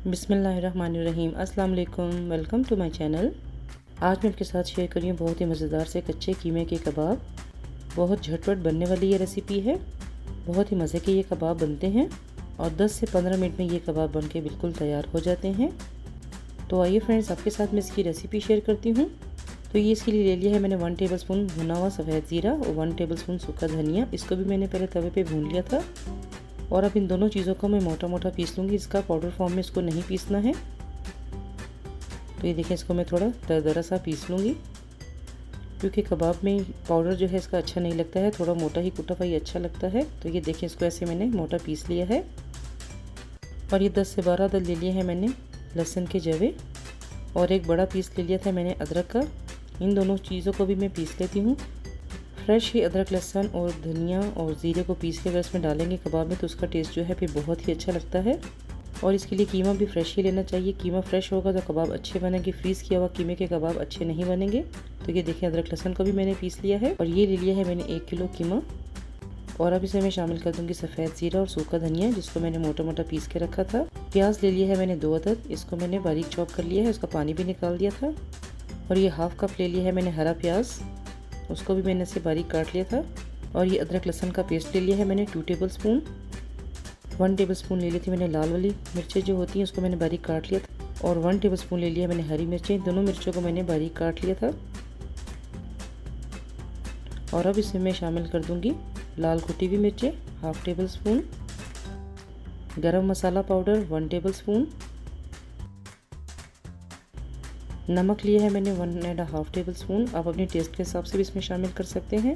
बिस्मिल्लाहिर्रहमानिर्रहीम। अस्सलाम वालेकुम, वेलकम टू माय चैनल। आज मैं आपके साथ शेयर कर रही हूँ बहुत ही मज़ेदार से कच्चे कीमे के कबाब। बहुत झटपट बनने वाली ये रेसिपी है। बहुत ही मज़े के ये कबाब बनते हैं और 10 से 15 मिनट में ये कबाब बन के बिल्कुल तैयार हो जाते हैं। तो आइए फ्रेंड्स, आपके साथ मैं इसकी रेसिपी शेयर करती हूँ। तो ये इसके लिए ले लिया है मैंने 1 टेबलस्पून भुना हुआ सफ़ेद ज़ीरा और 1 टेबलस्पून सूखा धनिया। इसको भी मैंने पहले तवे पे भून लिया था। और अब इन दोनों चीज़ों को मैं मोटा मोटा पीस लूँगी। इसका पाउडर फॉर्म में इसको नहीं पीसना है। तो ये देखें, इसको मैं थोड़ा दरदरा सा पीस लूँगी, क्योंकि कबाब में पाउडर जो है इसका अच्छा नहीं लगता है। थोड़ा मोटा ही कुटा हुआ ही अच्छा लगता है। तो ये देखें, इसको ऐसे मैंने मोटा पीस लिया है। और ये 10 से 12 दल ले लिए हैं मैंने लहसुन के जवे, और एक बड़ा पीस ले लिया था मैंने अदरक का। इन दोनों चीज़ों को भी मैं पीस लेती हूँ। फ्रेश ही अदरक, लहसुन और धनिया और ज़ीरे को पीस के अगर इसमें डालेंगे कबाब में तो उसका टेस्ट जो है फिर बहुत ही अच्छा लगता है। और इसके लिए कीमा भी फ्रेश ही लेना चाहिए। कीमा फ्रेश होगा तो कबाब अच्छे बनेंगे। फ्रीज़ किया हुआ कीमे के कबाब अच्छे नहीं बनेंगे। तो ये देखिए, अदरक लहसुन को भी मैंने पीस लिया है। और ये ले लिया है मैंने 1 किलो कीमा। और अब इसे मैं शामिल कर दूँगी सफ़ेद ज़ीरा और सूखा धनिया, जिसको मैंने मोटा मोटा पीस के रखा था। प्याज ले लिया है मैंने 2 अदद। इसको मैंने बारीक चॉप कर लिया है, उसका पानी भी निकाल दिया था। और ये हाफ़ कप ले लिया है मैंने हरा प्याज, उसको भी मैंने इसे बारीक काट लिया था। और ये अदरक लहसुन का पेस्ट ले लिया है मैंने 2 टेबलस्पून। 1 टेबलस्पून ले ली थी मैंने लाल वाली मिर्चें जो होती हैं, उसको मैंने बारीक काट लिया था। और 1 टेबलस्पून ले लिया मैंने हरी मिर्चें। दोनों मिर्चों को मैंने बारीक काट लिया था। और अब इसमें मैं शामिल कर दूंगी लाल कुटी हुई मिर्चें 1/2 टेबलस्पून, गरम मसाला पाउडर 1 टेबलस्पून, नमक लिया है मैंने 1.5 टेबलस्पून। आप अपने टेस्ट के हिसाब से भी इसमें शामिल कर सकते हैं।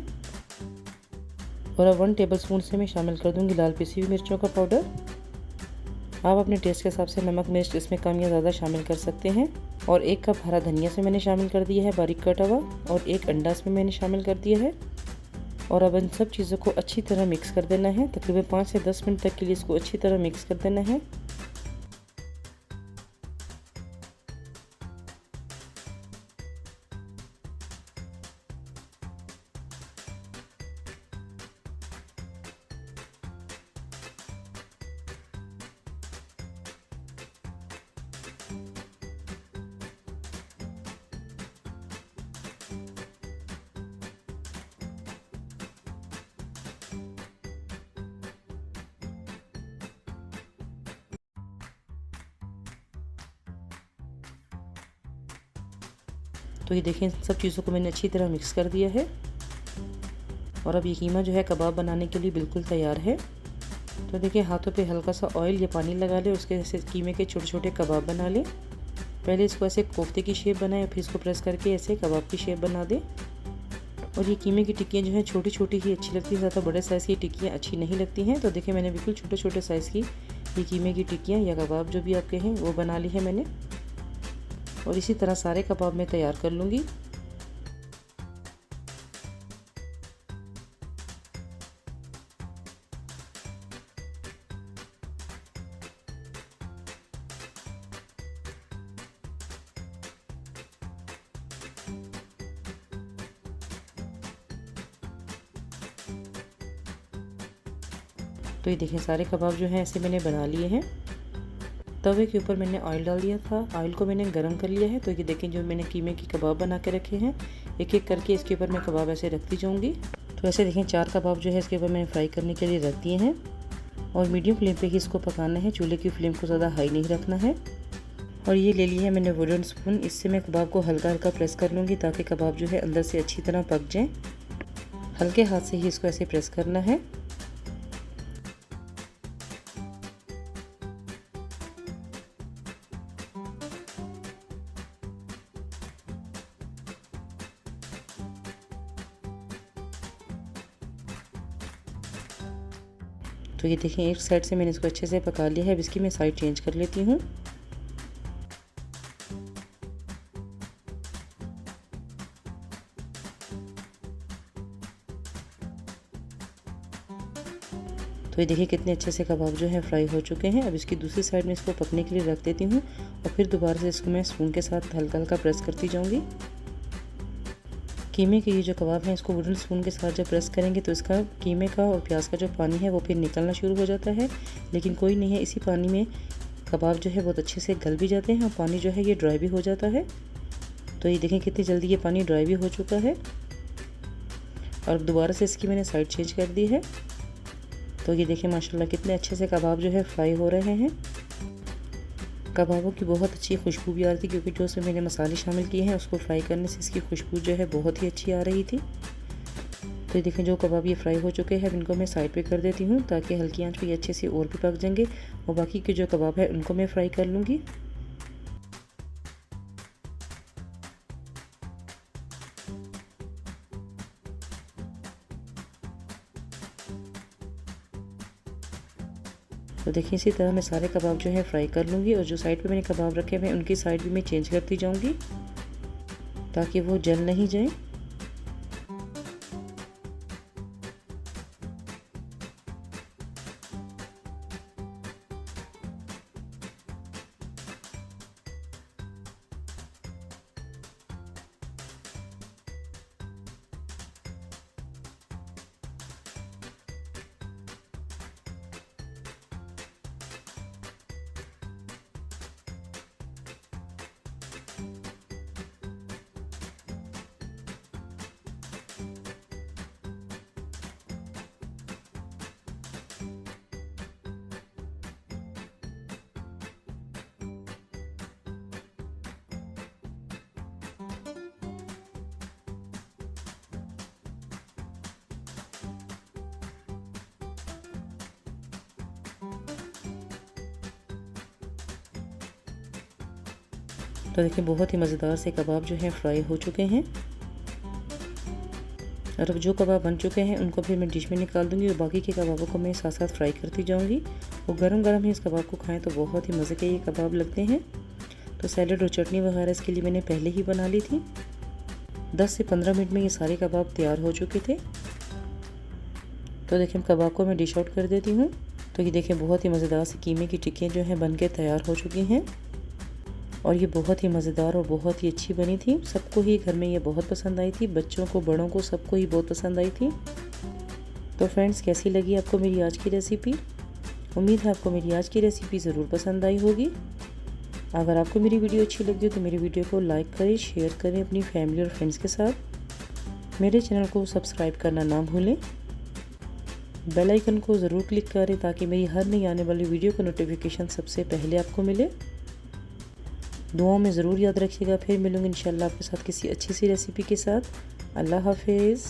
और अब 1 टेबलस्पून से मैं शामिल कर दूंगी लाल पिसी हुई मिर्चों का पाउडर। आप अपने टेस्ट के हिसाब से नमक मिर्च इसमें कम या ज़्यादा शामिल कर सकते हैं। और 1 कप हरा धनिया से मैंने शामिल कर दिया है बारीक कटा हुआ, और 1 अंडा इसमें मैंने शामिल कर दिया है। और अब इन सब चीज़ों को अच्छी तरह मिक्स कर देना है। तकरीबन 5 से 10 मिनट तक के लिए इसको अच्छी तरह मिक्स कर देना है। तो ये देखें, सब चीज़ों को मैंने अच्छी तरह मिक्स कर दिया है। और अब ये कीमा जो है कबाब बनाने के लिए बिल्कुल तैयार है। तो देखिए, हाथों पे हल्का सा ऑयल या पानी लगा ले, उसके ऐसे कीमे के छोटे छोटे कबाब बना ले। पहले इसको ऐसे कोफ्ते की शेप बनाए, फिर इसको प्रेस करके ऐसे कबाब की शेप बना दे। और ये कीमे की टिक्कियाँ जो हैं छोटी छोटी ही अच्छी लगती हैं, ज़्यादा बड़े साइज़ की टिक्कियाँ अच्छी नहीं लगती हैं। तो देखिए, मैंने बिल्कुल छोटे छोटे साइज़ की ये कीमे की टिक्कियाँ या कबाब जो भी आपके हैं वो बना ली है मैंने। और इसी तरह सारे कबाब मैं तैयार कर लूँगी। तो ये देखें, सारे कबाब जो हैं ऐसे मैंने बना लिए हैं। तवे के ऊपर मैंने ऑयल डाल दिया था, ऑयल को मैंने गरम कर लिया है। तो ये देखें, जो मैंने कीमे की कबाब बना के रखे हैं, एक एक करके इसके ऊपर मैं कबाब ऐसे रखती जाऊंगी। तो ऐसे देखें, 4 कबाब जो है इसके ऊपर मैंने फ्राई करने के लिए रख दिए हैं। और मीडियम फ्लेम पे ही इसको पकाना है। चूल्हे की फ्लेम को ज़्यादा हाई नहीं रखना है। और ये ले लिया है मैंने वुडन स्पून। इससे मैं कबाब को हल्का हल्का प्रेस कर लूँगी, ताकि कबाब जो है अंदर से अच्छी तरह पक जाए। हल्के हाथ से ही इसको ऐसे प्रेस करना है। तो ये देखें, एक साइड से मैंने इसको अच्छे से पका लिया है। अब इसकी मैं साइड चेंज कर लेती हूँ। तो ये देखिए, कितने अच्छे से कबाब जो है फ्राई हो चुके हैं। अब इसकी दूसरी साइड में इसको पकने के लिए रख देती हूँ। और फिर दोबारा से इसको मैं स्पून के साथ हल्का हल्का प्रेस करती जाऊँगी। कीमे के ये जो कबाब हैं, इसको वुडन स्पून के साथ जब प्रेस करेंगे तो इसका कीमे का और प्याज का जो पानी है वो फिर निकलना शुरू हो जाता है। लेकिन कोई नहीं है, इसी पानी में कबाब जो है बहुत अच्छे से गल भी जाते हैं और पानी जो है ये ड्राई भी हो जाता है। तो ये देखें कितनी जल्दी ये पानी ड्राई भी हो चुका है। और अब दोबारा से इसकी मैंने साइड चेंज कर दी है। तो ये देखें माशाल्लाह कितने अच्छे से कबाब जो है फ्राई हो रहे हैं। कबाबों की बहुत अच्छी खुशबू भी आ रही थी, क्योंकि जो उसमें मैंने मसाले शामिल किए हैं उसको फ्राई करने से इसकी खुशबू जो है बहुत ही अच्छी आ रही थी। तो ये देखें जो कबाब ये फ्राई हो चुके हैं, इनको मैं साइड पे कर देती हूँ ताकि हल्की आंच पे ये अच्छे से और भी पक जाएंगे। और बाकी के जो कबाब है उनको मैं फ्राई कर लूँगी। तो देखिए इसी तरह मैं सारे कबाब जो है फ्राई कर लूँगी। और जो साइड पे मैंने कबाब रखे हुए हैं उनकी साइड भी मैं चेंज करती जाऊँगी ताकि वो जल नहीं जाए। तो देखिए बहुत ही मज़ेदार से कबाब जो हैं फ्राई हो चुके हैं। और अब जो कबाब बन चुके हैं उनको फिर मैं डिश में निकाल दूंगी और बाकी के कबाबों को मैं साथ साथ फ्राई करती जाऊंगी। और गरम गरम ही इस कबाब को खाएं तो बहुत ही मज़े के ये कबाब लगते हैं। तो सैलेड और चटनी वगैरह इसके लिए मैंने पहले ही बना ली थी। 10 से 15 मिनट में ये सारे कबाब तैयार हो चुके थे। तो देखिए कबाब को मैं डिश आउट कर देती हूँ। तो ये देखें बहुत ही मज़ेदार सी कीमे की टिक्कियाँ जो हैं बन के तैयार हो चुकी हैं। और ये बहुत ही मज़ेदार और बहुत ही अच्छी बनी थी। सबको ही घर में ये बहुत पसंद आई थी, बच्चों को बड़ों को सबको ही बहुत पसंद आई थी। तो फ्रेंड्स कैसी लगी आपको मेरी आज की रेसिपी? उम्मीद है आपको मेरी आज की रेसिपी ज़रूर पसंद आई होगी। अगर आपको मेरी वीडियो अच्छी लगी हो तो मेरी वीडियो को लाइक करें, शेयर करें अपनी फैमिली और फ्रेंड्स के साथ। मेरे चैनल को सब्सक्राइब करना ना भूलें। बेल आइकन को ज़रूर क्लिक करें ताकि मेरी हर नई आने वाली वीडियो का नोटिफिकेशन सबसे पहले आपको मिले। दुआओं में ज़रूर याद रखिएगा। फिर मिलूँगी इंशाल्लाह आपके साथ किसी अच्छी सी रेसिपी के साथ। अल्लाह हाफिज़।